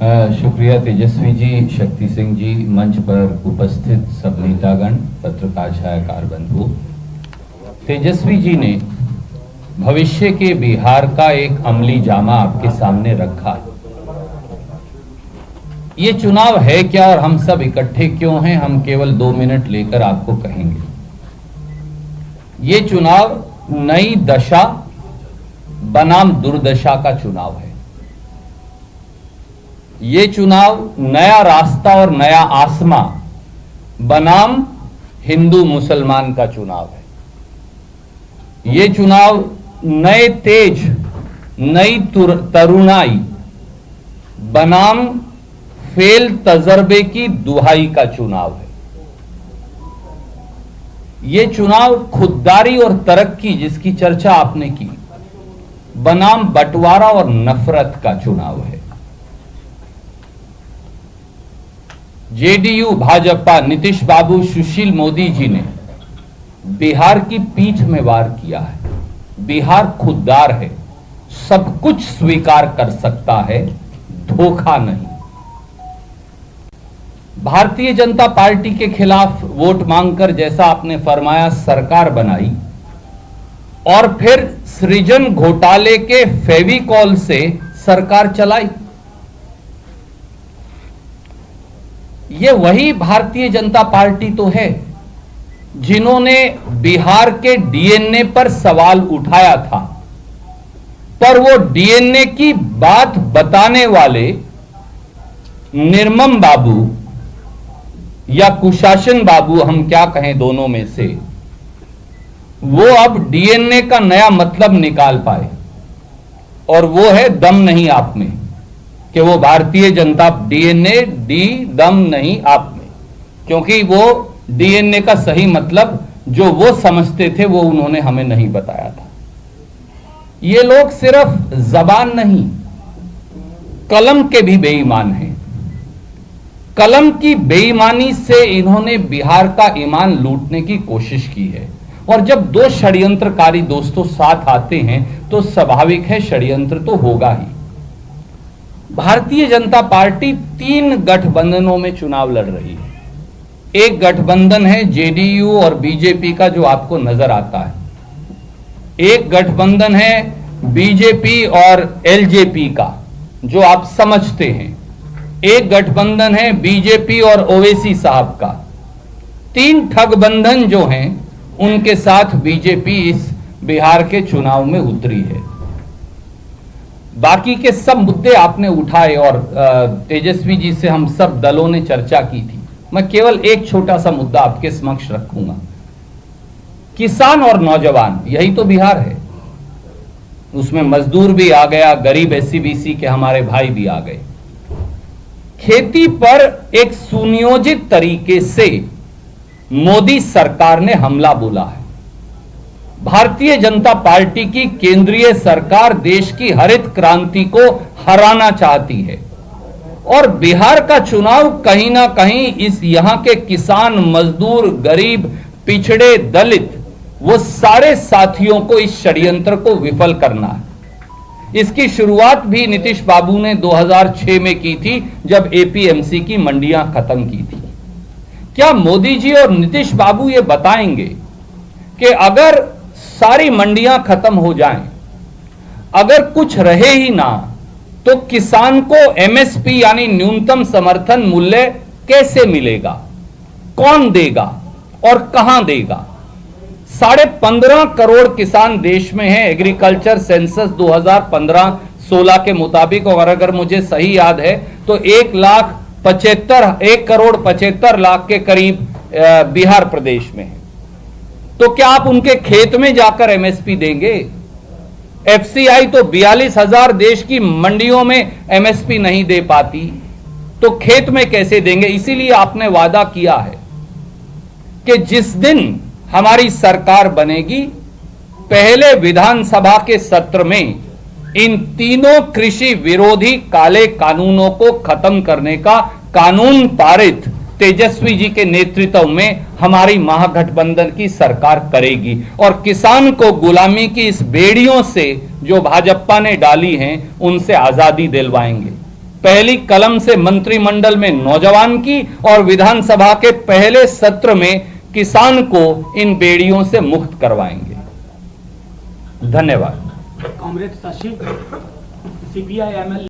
शुक्रिया तेजस्वी जी, शक्ति सिंह जी, मंच पर उपस्थित सब नेतागण, पत्रकार छायाकार बंधु। तेजस्वी जी ने भविष्य के बिहार का एक अमली जामा आपके सामने रखा। ये चुनाव है क्या और हम सब इकट्ठे क्यों हैं, हम केवल 2 मिनट लेकर आपको कहेंगे। ये चुनाव नई दशा बनाम दुर्दशा का चुनाव है। ये चुनाव नया रास्ता और नया आसमां बनाम हिंदू मुसलमान का चुनाव है। ये चुनाव नए तेज, नई तरुणाई बनाम फेल तजर्बे की दुहाई का चुनाव है। ये चुनाव खुददारी और तरक्की, जिसकी चर्चा आपने की, बनाम बंटवारा और नफरत का चुनाव है। जेडीयू, भाजपा, नीतीश बाबू, सुशील मोदी जी ने बिहार की पीठ में वार किया है। बिहार खुददार है, सब कुछ स्वीकार कर सकता है, धोखा नहीं। भारतीय जनता पार्टी के खिलाफ वोट मांगकर, जैसा आपने फरमाया, सरकार बनाई और फिर सृजन घोटाले के फेविकॉल से सरकार चलाई। ये वही भारतीय जनता पार्टी तो है जिन्होंने बिहार के डीएनए पर सवाल उठाया था, पर वो डीएनए की बात बताने वाले निर्मम बाबू या कुशासन बाबू, हम क्या कहें दोनों में से, वो अब डीएनए का नया मतलब निकाल पाए, और वो है दम नहीं आप में, कि वो भारतीय जनता डीएनए दम नहीं आप में, क्योंकि वो डीएनए का सही मतलब जो वो समझते थे वो उन्होंने हमें नहीं बताया था। ये लोग सिर्फ जबान नहीं, कलम के भी बेईमान हैं। कलम की बेईमानी से इन्होंने बिहार का ईमान लूटने की कोशिश की है। और जब दो षड्यंत्रकारी दोस्तों साथ आते हैं तो स्वाभाविक है षड्यंत्र तो होगा ही। भारतीय जनता पार्टी 3 गठबंधनों में चुनाव लड़ रही है। एक गठबंधन है जेडीयू और बीजेपी का, जो आपको नजर आता है। एक गठबंधन है बीजेपी और एलजेपी का, जो आप समझते हैं। एक गठबंधन है बीजेपी और ओवैसी साहब का। 3 ठगबंधन जो हैं, उनके साथ बीजेपी इस बिहार के चुनाव में उतरी है। बाकी के सब मुद्दे आपने उठाए और तेजस्वी जी से हम सब दलों ने चर्चा की थी। मैं केवल एक छोटा सा मुद्दा आपके समक्ष रखूंगा। किसान और नौजवान, यही तो बिहार है। उसमें मजदूर भी आ गया, गरीब एससी-बीसी के हमारे भाई भी आ गए। खेती पर एक सुनियोजित तरीके से मोदी सरकार ने हमला बोला है। भारतीय जनता पार्टी की केंद्रीय सरकार देश की हरित क्रांति को हराना चाहती है, और बिहार का चुनाव कहीं ना कहीं इस यहां के किसान, मजदूर, गरीब, पिछड़े, दलित, वो सारे साथियों को इस षड्यंत्र को विफल करना है। इसकी शुरुआत भी नीतीश बाबू ने 2006 में की थी, जब एपीएमसी की मंडियां खत्म की थी। क्या मोदी जी और नीतीश बाबू ये बताएंगे कि अगर सारी मंडियां खत्म हो जाएं, अगर कुछ रहे ही ना, तो किसान को एमएसपी यानी न्यूनतम समर्थन मूल्य कैसे मिलेगा, कौन देगा और कहां देगा? 15.5 करोड़ किसान देश में हैं। एग्रीकल्चर सेंसस 2015-16 के मुताबिक, और अगर मुझे सही याद है तो 1 करोड़ 75 लाख के करीब बिहार प्रदेश में है। तो क्या आप उनके खेत में जाकर एमएसपी देंगे? एफसीआई तो 42,000 देश की मंडियों में एमएसपी नहीं दे पाती, तो खेत में कैसे देंगे? इसीलिए आपने वादा किया है कि जिस दिन हमारी सरकार बनेगी, पहले विधानसभा के सत्र में इन तीनों कृषि विरोधी काले कानूनों को खत्म करने का कानून पारित तेजस्वी जी के नेतृत्व में हमारी महागठबंधन की सरकार करेगी, और किसान को गुलामी की इस बेड़ियों से जो भाजपा ने डाली हैं, उनसे आजादी दिलवाएंगे। पहली कलम से मंत्रिमंडल में नौजवान की और विधानसभा के पहले सत्र में किसान को इन बेड़ियों से मुक्त करवाएंगे। धन्यवाद। Comrade Shashi, CPI ML